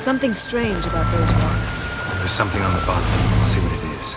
Something strange about those rocks. There's something on the bottom. I'll see what it is.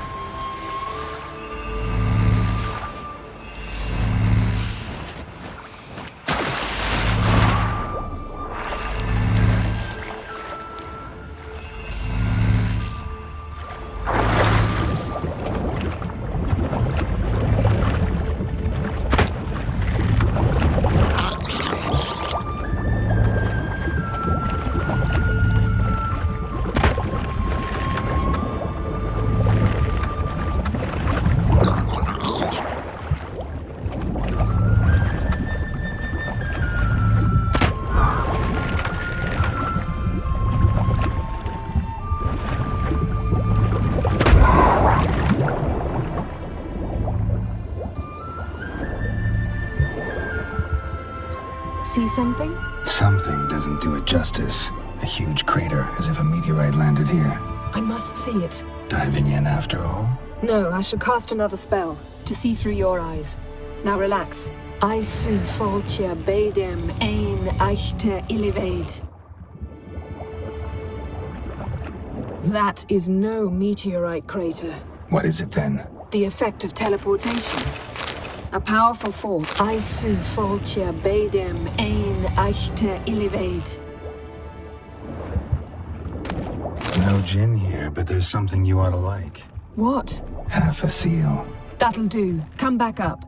See something? Something doesn't do it justice. A huge crater, as if a meteorite landed here. I must see it. Diving in after all? No, I shall cast another spell, to see through your eyes. Now relax. I su foltja beidem ein eichte illiveid. That is no meteorite crater. What is it then? The effect of teleportation. A powerful force. I su foltja beidem ein eichte illiveid. No gin here, but there's something you ought to like. What? Half a seal. That'll do. Come back up.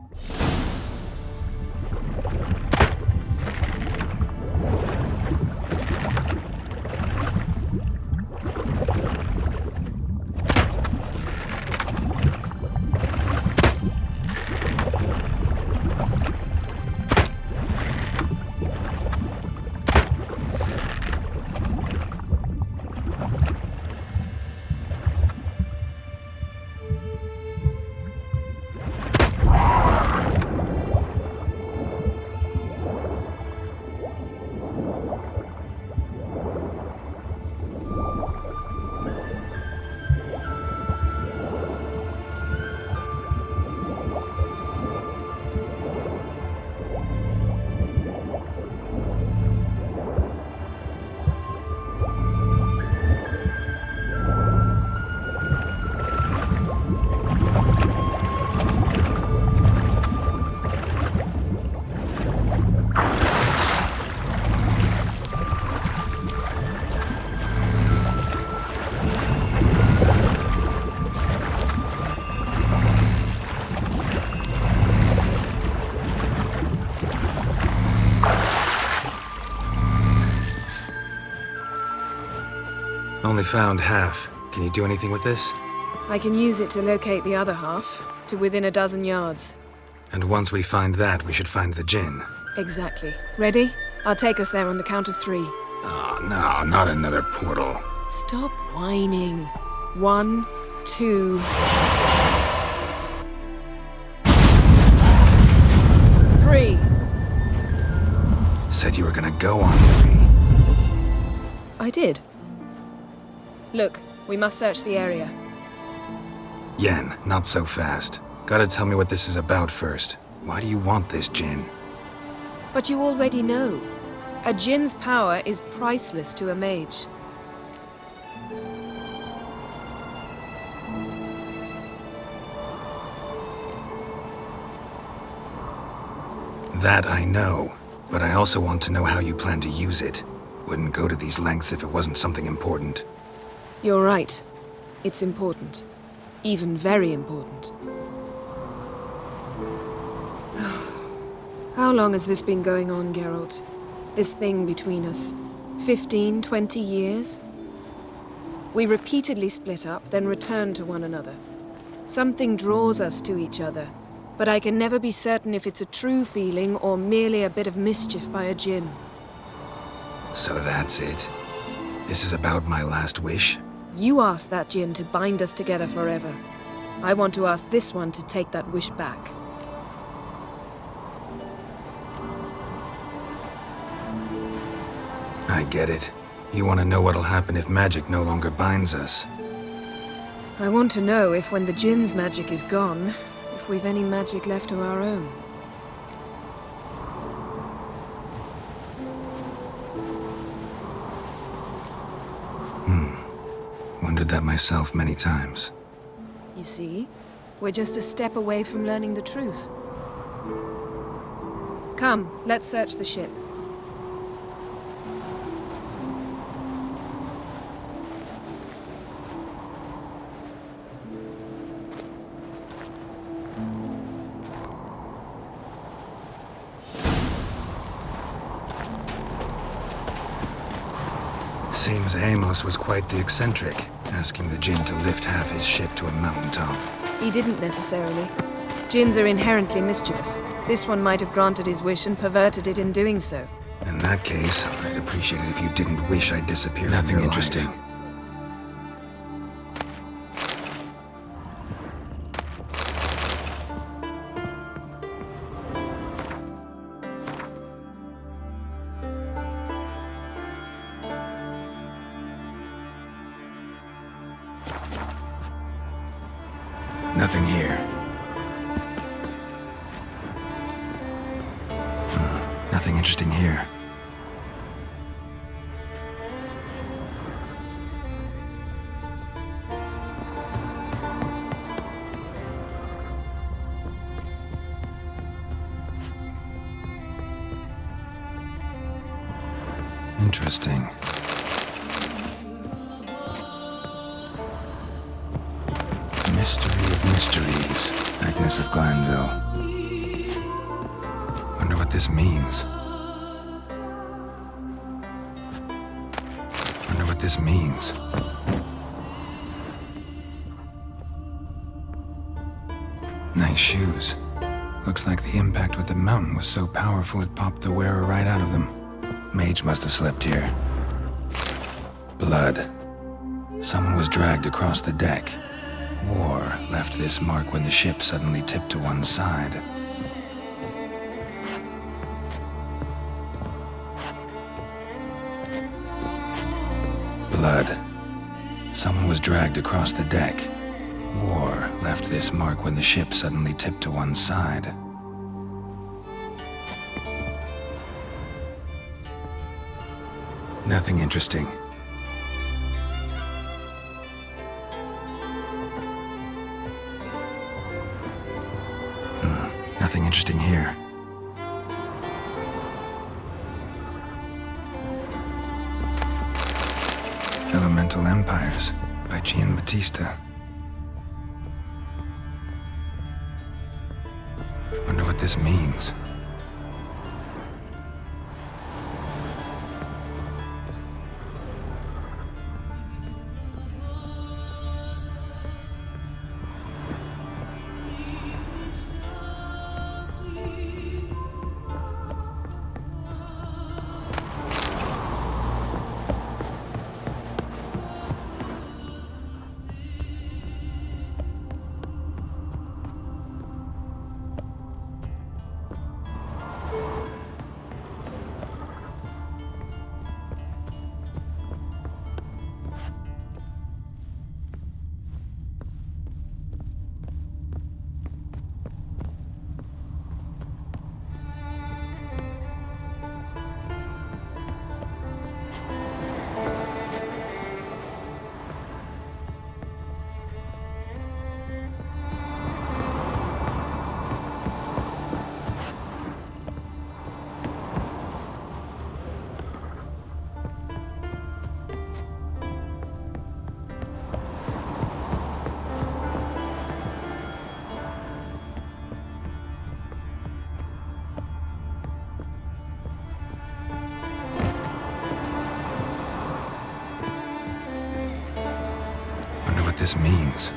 Only found half. Can you do anything with this? I can use it to locate the other half, to within a dozen yards. And once we find that, we should find the gin. Exactly. Ready? I'll take us there on the count of 3. Oh, no, not another portal. Stop whining. 1, 2... 3. Said you were gonna go on 3. I did. Look, we must search the area. Yen, not so fast. Gotta tell me what this is about first. Why do you want this gin? But you already know. A djinn's power is priceless to a mage. That I know, but I also want to know how you plan to use it. Wouldn't go to these lengths if it wasn't something important. You're right. It's important. Even very important. How long has this been going on, Geralt? This thing between us? 15, 20 years? We repeatedly split up, then return to one another. Something draws us to each other, but I can never be certain if it's a true feeling or merely a bit of mischief by a djinn. So that's it. This is about my last wish? You asked that djinn to bind us together forever. I want to ask this one to take that wish back. I get it. You want to know what'll happen if magic no longer binds us. I want to know if when the djinn's magic is gone, if we've any magic left of our own. wondered that myself many times. You see, we're just a step away from learning the truth. Come, let's search the ship. Seems Amos was quite the eccentric, asking the Jinn to lift half his ship to a mountaintop. He didn't necessarily. Jinns are inherently mischievous. This one might have granted his wish and perverted it in doing so. In that case, I'd appreciate it if you didn't wish I'd disappeared. Nothing interesting. Nothing here. Nothing interesting here. Interesting. Mystery of mysteries, Agnes of Glanville. Wonder what this means. Wonder what this means. Nice shoes. Looks like the impact with the mountain was so powerful it popped the wearer right out of them. Mage must have slept here. Blood. Someone was dragged across the deck. War left this mark when the ship suddenly tipped to one side. Blood. Someone was dragged across the deck. War left this mark when the ship suddenly tipped to one side. Nothing interesting. Nothing interesting here. Elemental Empires by Giambattista. Wonder what this means. This means.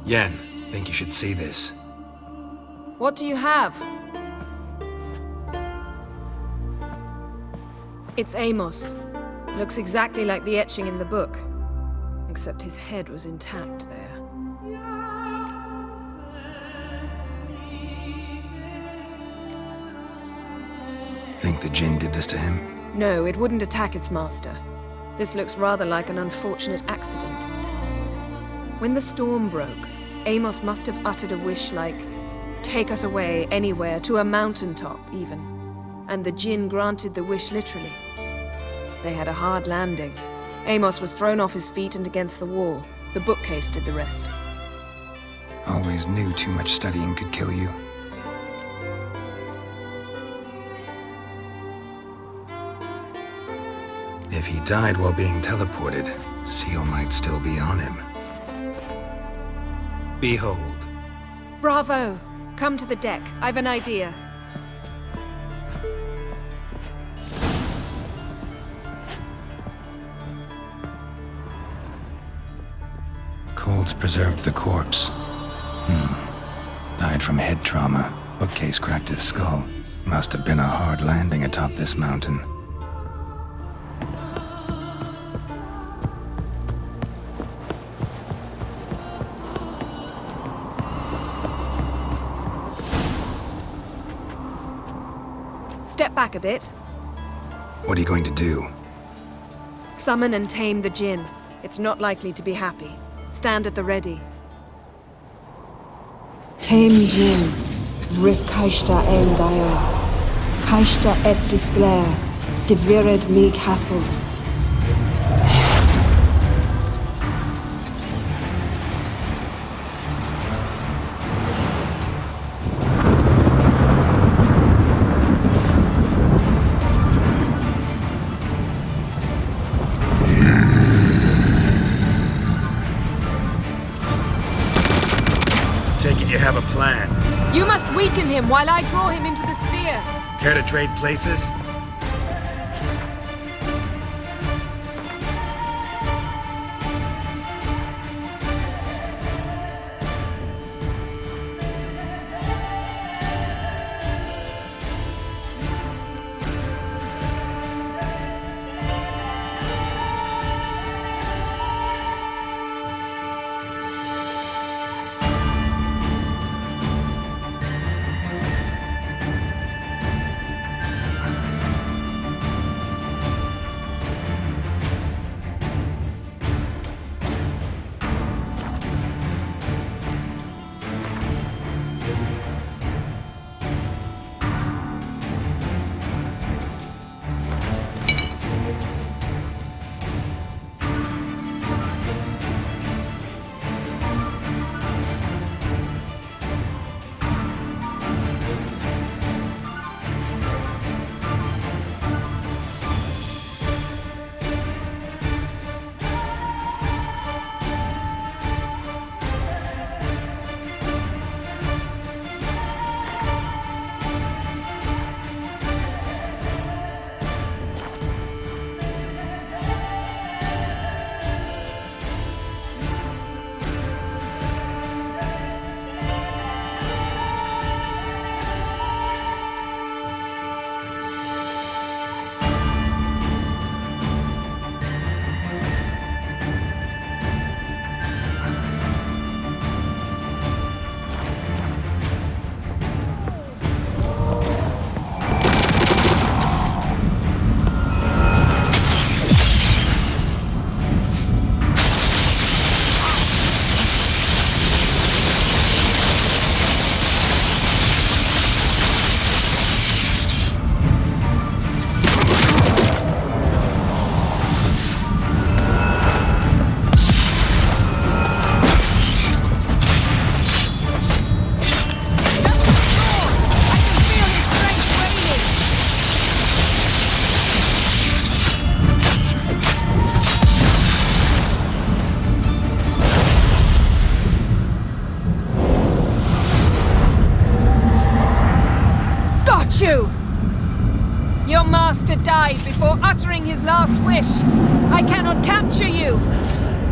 Yen, think you should see this. What do you have? It's Amos. Looks exactly like the etching in the book. Except his head was intact there. Think the Jinn did this to him? No, it wouldn't attack its master. This looks rather like an unfortunate accident. When the storm broke, Amos must have uttered a wish like, "Take us away, anywhere, to a mountaintop, even." And the Jinn granted the wish literally. They had a hard landing. Amos was thrown off his feet and against the wall. The bookcase did the rest. Always knew too much studying could kill you. If he died while being teleported, Seal might still be on him. Behold. Bravo! Come to the deck. I've an idea. Cold's preserved the corpse. Died from head trauma. Bookcase cracked his skull. Must have been a hard landing atop this mountain. Step back a bit. What are you going to do? Summon and tame the Jinn. It's not likely to be happy. Stand at the ready. Tame Jinn, Rif Kaishta en Gaia, Kaishta et Disglair, Gevired me Castle. Take it you have a plan. You must weaken him while I draw him into the sphere. Care to trade places? Your master died before uttering his last wish. I cannot capture you.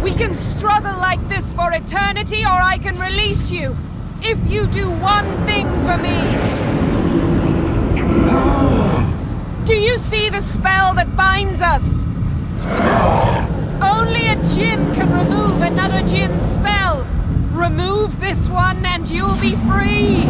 We can struggle like this for eternity, or I can release you. If you do one thing for me. Do you see the spell that binds us? Only a djinn can remove another djinn's spell. Remove this one and you'll be free.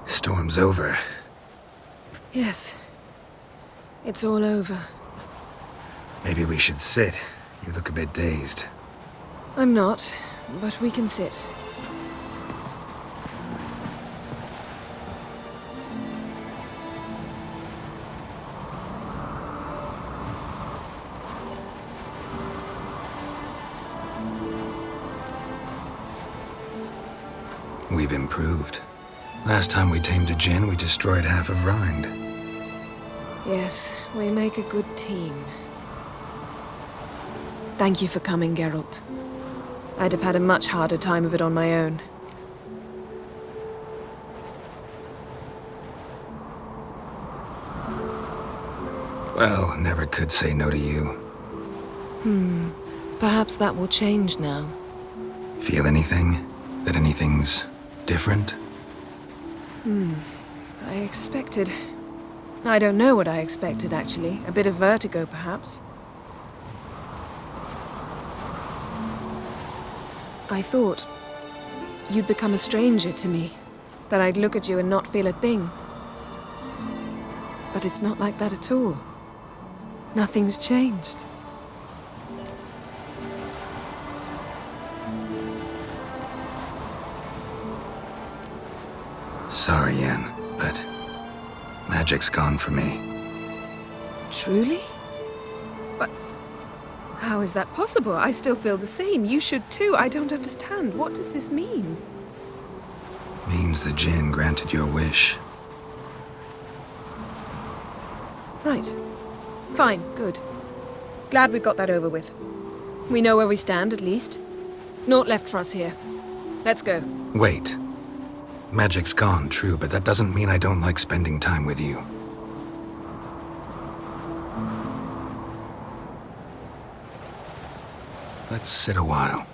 Storm's over. Yes. It's all over. Maybe we should sit. You look a bit dazed. I'm not, but we can sit. We've improved. Last time we tamed a djinn, we destroyed half of Rind. Yes, we make a good team. Thank you for coming, Geralt. I'd have had a much harder time of it on my own. Well, never could say no to you. Perhaps that will change now. Feel anything? That anything's different? I expected... I don't know what I expected, actually. A bit of vertigo, perhaps. I thought you'd become a stranger to me. That I'd look at you and not feel a thing. But it's not like that at all. Nothing's changed. Sorry, Yen, but magic's gone for me. Truly? But how is that possible? I still feel the same. You should too. I don't understand. What does this mean? Means the djinn granted your wish. Right. Fine. Good. Glad we got that over with. We know where we stand, at least. Naught left for us here. Let's go. Wait. Magic's gone, true, but that doesn't mean I don't like spending time with you. Let's sit a while.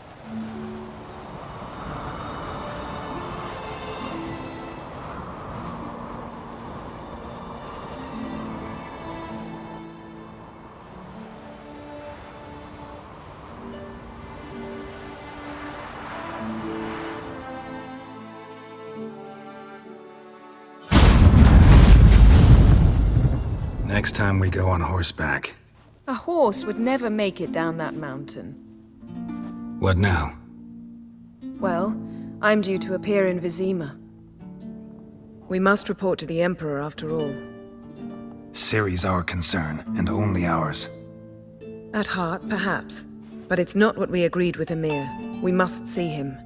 Next time we go on horseback. A horse would never make it down that mountain. What now? Well, I'm due to appear in Vizima. We must report to the Emperor after all. Ciri's our concern, and only ours. At heart, perhaps. But it's not what we agreed with Emir. We must see him.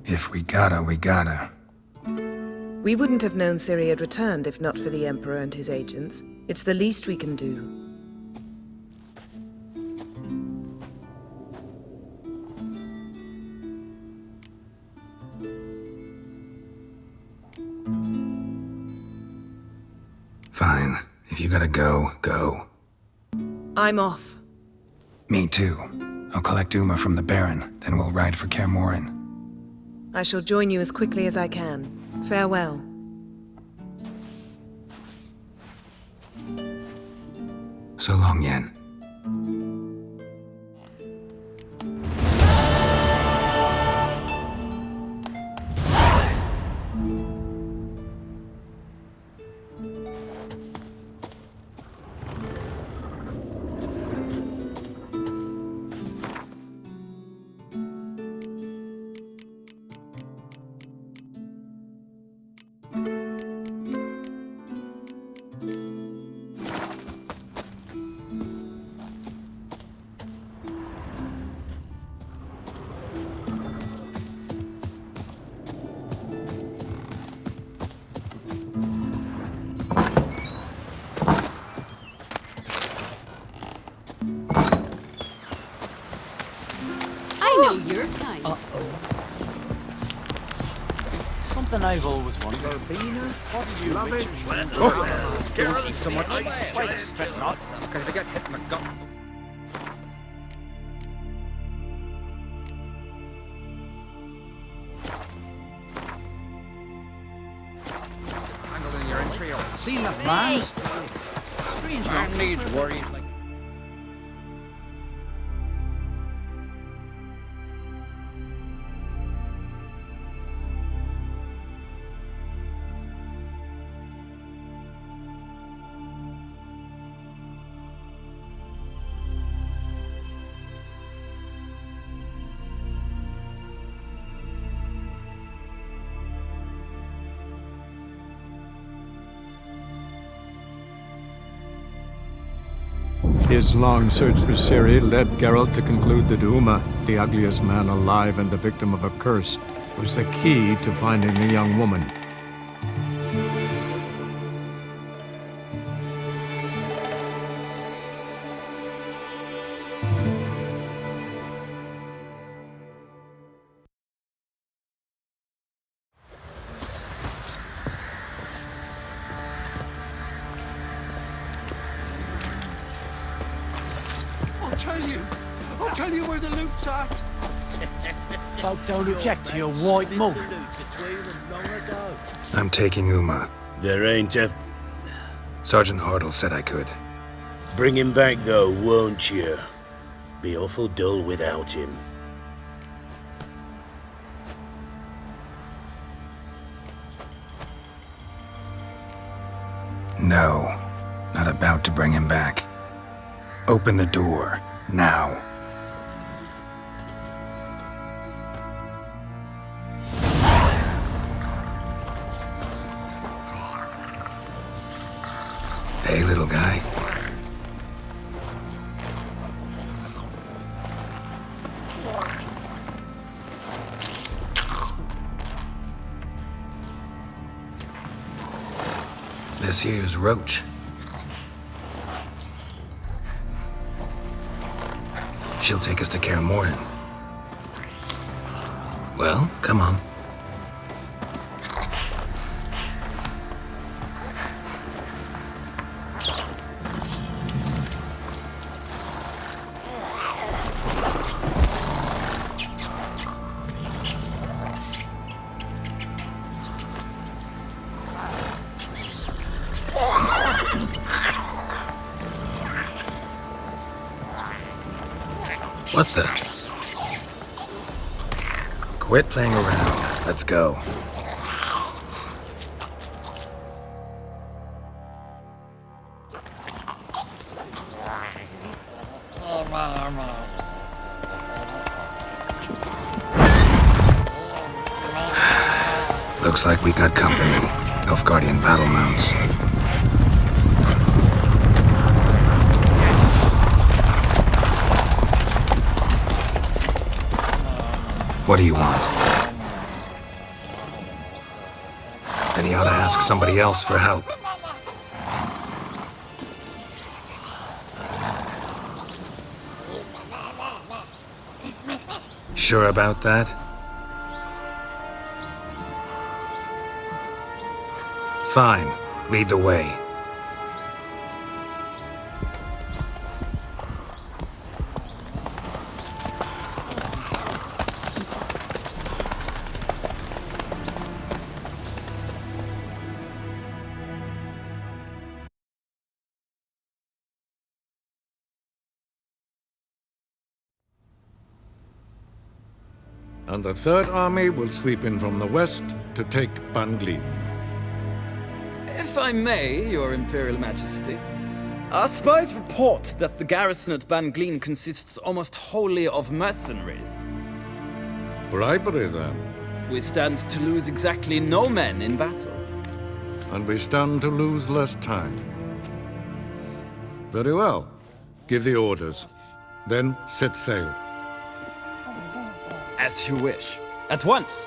If we gotta, we gotta. We wouldn't have known Ciri had returned if not for the Emperor and his agents. It's the least we can do. Fine. If you gotta go, go. I'm off. Me too. I'll collect Uma from the Baron, then we'll ride for Kaer Morhen. I shall join you as quickly as I can. Farewell. So long, Yen. I know your kind. Something I've always wondered. What do you witchers want? Don't eat so much. Why the spit not? Because I get hit in the gut. Tangled in your entrails. Seen that man? Strange Man needs worries like. His long search for Ciri led Geralt to conclude that Uma, the ugliest man alive and the victim of a curse, was the key to finding the young woman. I'll tell you where the loot's at. Folk don't object to your white mug. I'm taking Uma. There ain't a... Sergeant Hartle said I could. Bring him back though, won't you? Be awful dull without him. No, not about to bring him back. Open the door, now. Hey, little guy. This here's Roach. She'll take us to Kaer Morhen. Well, come on. What the? Quit playing around. Let's go. Looks like we got company. Nilfgaardian battle mounts. What do you want? Then he ought to ask somebody else for help. Sure about that? Fine. Lead the way. And the Third Army will sweep in from the west to take Ban Glin. If I may, Your Imperial Majesty, our spies report that the garrison at Ban Glin consists almost wholly of mercenaries. Bribery, then. We stand to lose exactly no men in battle. And we stand to lose less time. Very well. Give the orders. Then set sail. As you wish. At once!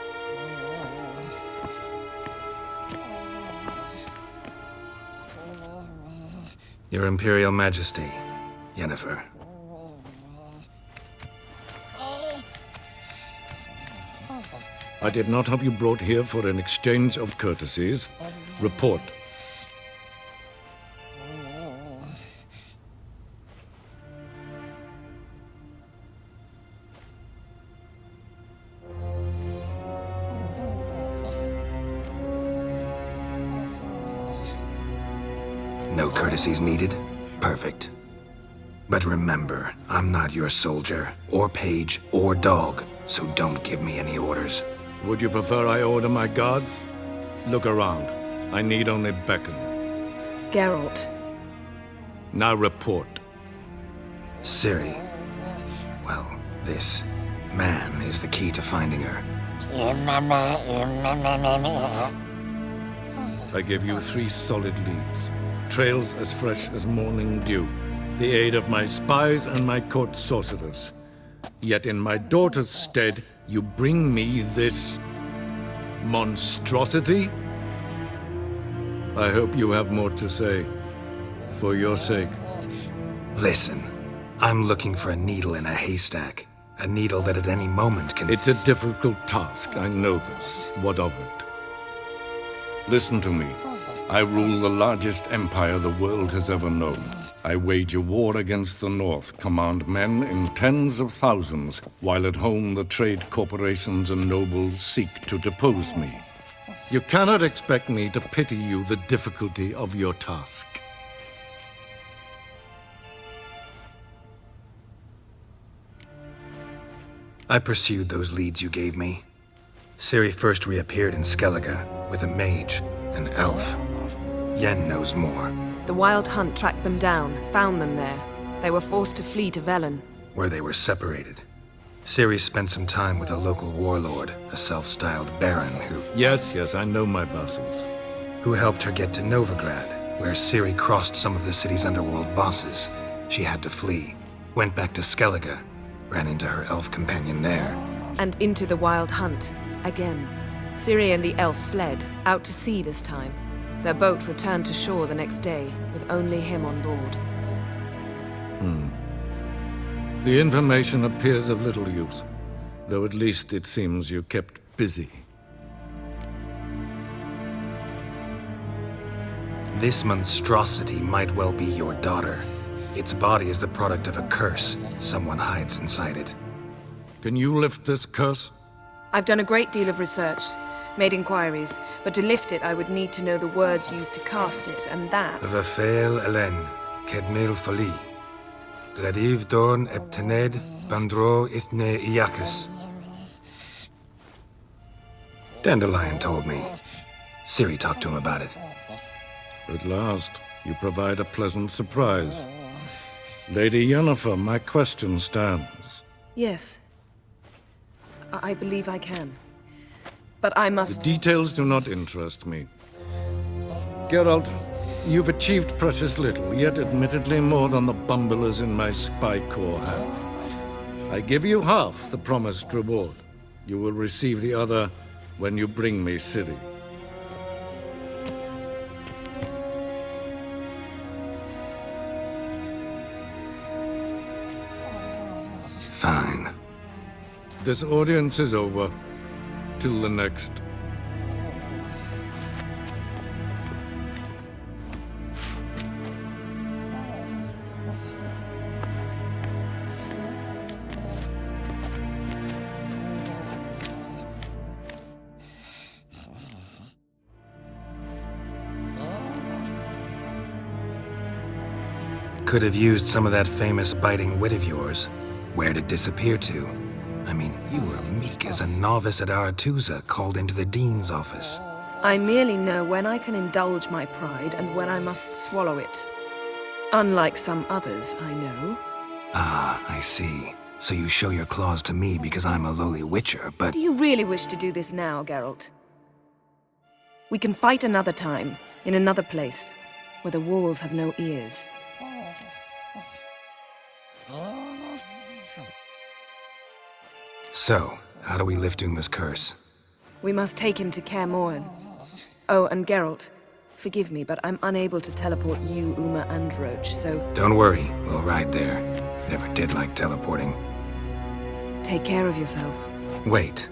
Your Imperial Majesty, Yennefer. I did not have you brought here for an exchange of courtesies. Report. No courtesies needed? Perfect. But remember, I'm not your soldier, or page, or dog, so don't give me any orders. Would you prefer I order my guards? Look around. I need only beckon. Geralt. Now report. Ciri. Well, this man is the key to finding her. I give you 3 solid leads. Trails as fresh as morning dew. The aid of my spies and my court sorcerers. Yet in my daughter's stead, you bring me this monstrosity? I hope you have more to say. For your sake. Listen, I'm looking for a needle in a haystack. A needle that at any moment can... It's a difficult task, I know this. What of it? Listen to me. I rule the largest empire the world has ever known. I wage a war against the North, command men in tens of thousands, while at home the trade corporations and nobles seek to depose me. You cannot expect me to pity you the difficulty of your task. I pursued those leads you gave me. Ciri first reappeared in Skellige with a mage, an elf. Yen knows more. The Wild Hunt tracked them down, found them there. They were forced to flee to Velen. Where they were separated. Ciri spent some time with a local warlord, a self-styled baron who... Yes, I know my vassals. Who helped her get to Novigrad, where Ciri crossed some of the city's underworld bosses. She had to flee. Went back to Skellige, ran into her elf companion there. And into the Wild Hunt, again. Ciri and the elf fled, out to sea this time. Their boat returned to shore the next day, with only him on board. The information appears of little use, though at least it seems you kept busy. This monstrosity might well be your daughter. Its body is the product of a curse. Someone hides inside it. Can you lift this curse? I've done a great deal of research, made inquiries, but to lift it I would need to know the words used to cast it, and that... Rafael Elen, Kedmil Fali. Dradiv Dorn Eptened Bandro Ithne Iakis. Dandelion told me. Ciri talked to him about it. At last, you provide a pleasant surprise. Lady Yennefer, my question stands. Yes. I believe I can. But I must... The details do not interest me. Geralt, you've achieved precious little, yet admittedly more than the bumblers in my spy corps have. I give you half the promised reward. You will receive the other when you bring me Ciri. Fine. This audience is over. Till the next. Could have used some of that famous biting wit of yours. Where'd it disappear to? I mean, you were meek as a novice at Aretusa called into the Dean's office. I merely know when I can indulge my pride and when I must swallow it. Unlike some others, I know. Ah, I see. So you show your claws to me because I'm a lowly witcher, but... Do you really wish to do this now, Geralt? We can fight another time, in another place, where the walls have no ears. So, how do we lift Uma's curse? We must take him to Kaer Morhen. Oh, and Geralt, forgive me, but I'm unable to teleport you, Uma, and Roach, so... Don't worry, we'll ride there. Never did like teleporting. Take care of yourself. Wait.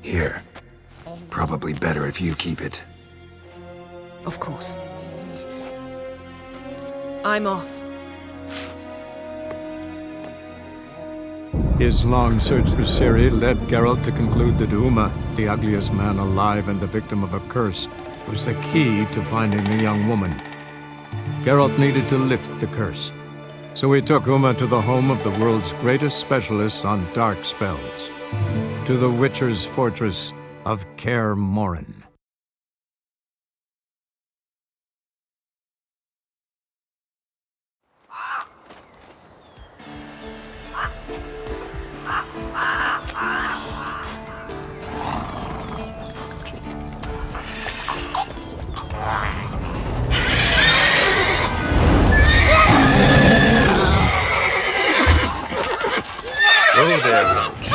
Here. Probably better if you keep it. Of course. I'm off. His long search for Ciri led Geralt to conclude that Uma, the ugliest man alive and the victim of a curse, was the key to finding the young woman. Geralt needed to lift the curse, so he took Uma to the home of the world's greatest specialist on dark spells, to the Witcher's fortress of Kaer Morhen. Go there, Roach.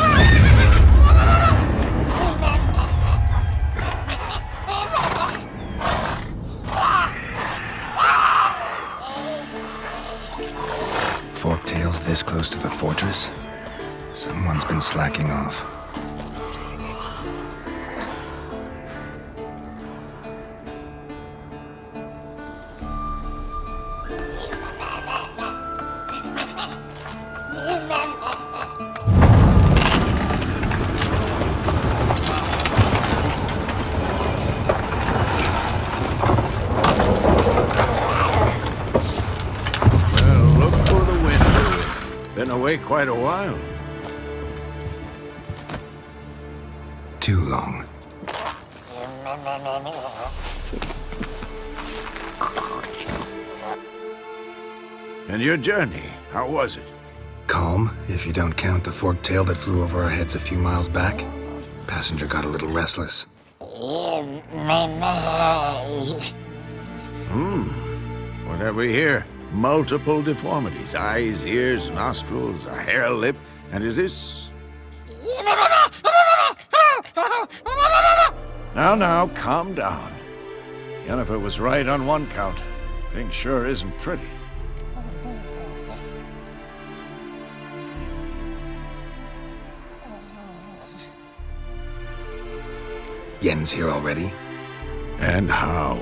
Forktails this close to the fortress? Someone's been slacking off. Been away quite a while. Too long. And your journey, how was it? Calm, if you don't count the forked tail that flew over our heads a few miles back. Passenger got a little restless. What have we here? Multiple deformities. Eyes, ears, nostrils, a hair lip. And is this... Now, calm down. Yennefer was right on one count. Thing sure isn't pretty. Yen's here already? And how?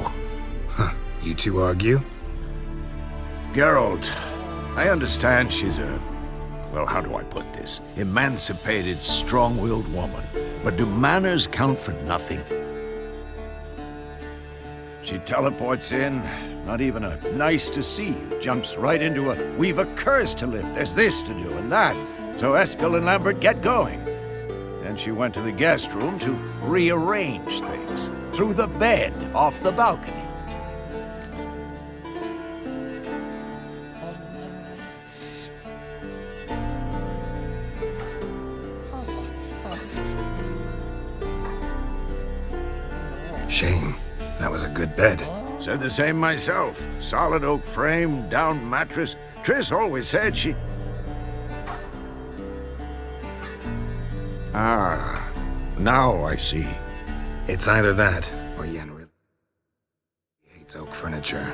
Huh. You two argue? Geralt, I understand she's a... well, how do I put this? Emancipated, strong-willed woman. But do manners count for nothing? She teleports in, not even a nice to see you, jumps right into a we've a curse to lift, there's this to do and that. So Eskel and Lambert get going. Then she went to the guest room to rearrange things. Through the bed, off the balcony. Shame. That was a good bed. Said the same myself. Solid oak frame, down mattress. Triss always said she... Ah, now I see. It's either that, or Yen really hates oak furniture.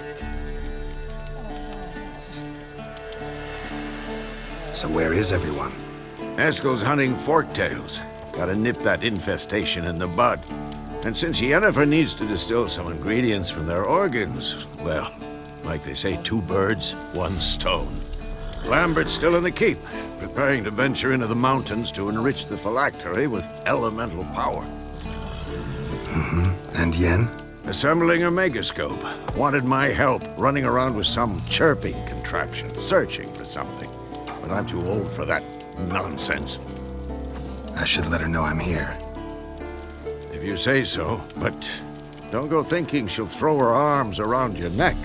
So where is everyone? Eskel's hunting forktails. Gotta nip that infestation in the bud. And since Yennefer needs to distill some ingredients from their organs, well, like they say, 2 birds, 1 stone. Lambert's still in the keep, preparing to venture into the mountains to enrich the phylactery with elemental power. And Yen? Assembling a megascope. Wanted my help running around with some chirping contraption, searching for something. But I'm too old for that nonsense. I should let her know I'm here. If you say so, but don't go thinking she'll throw her arms around your neck.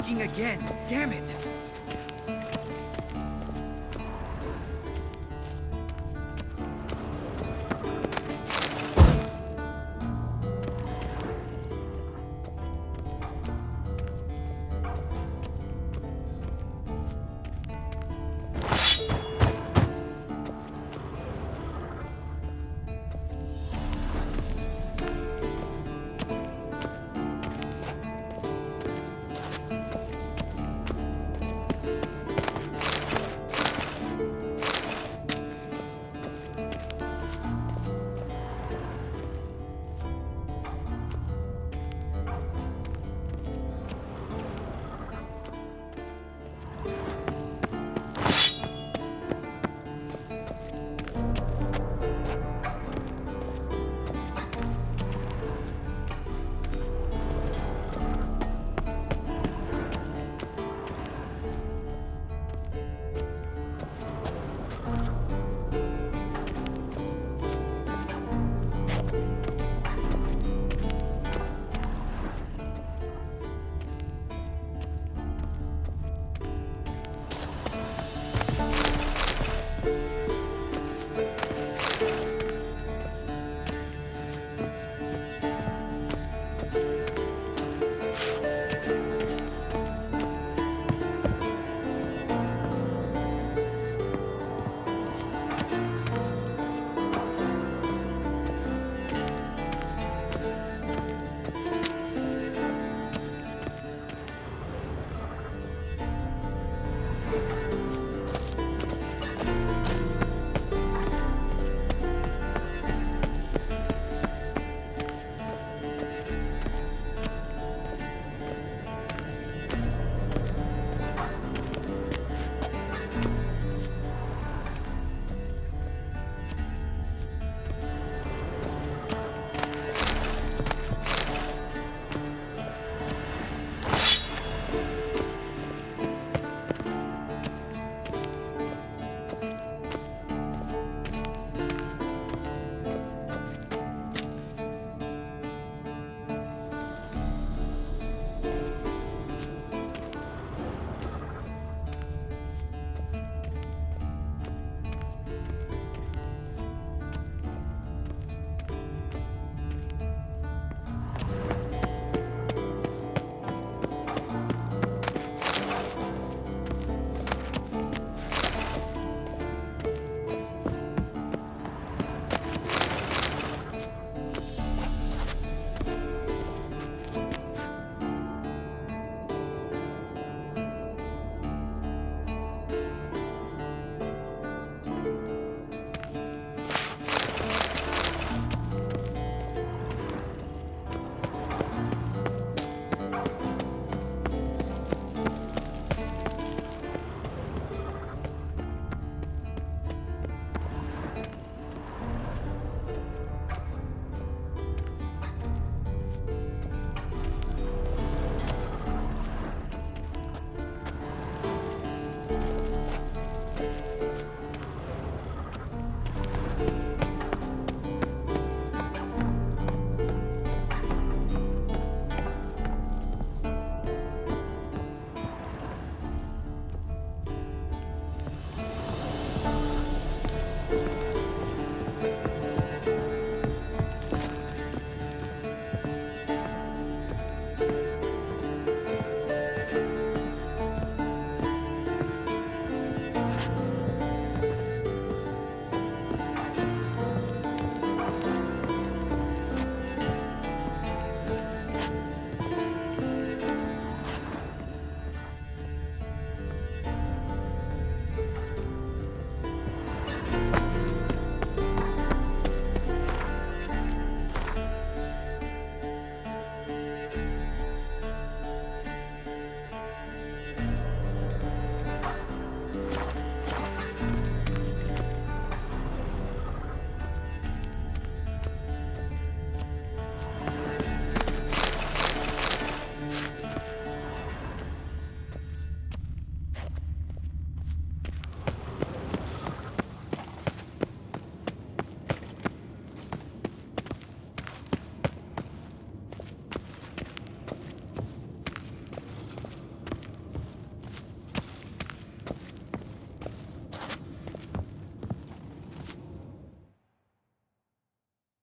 lagging again. Damn it.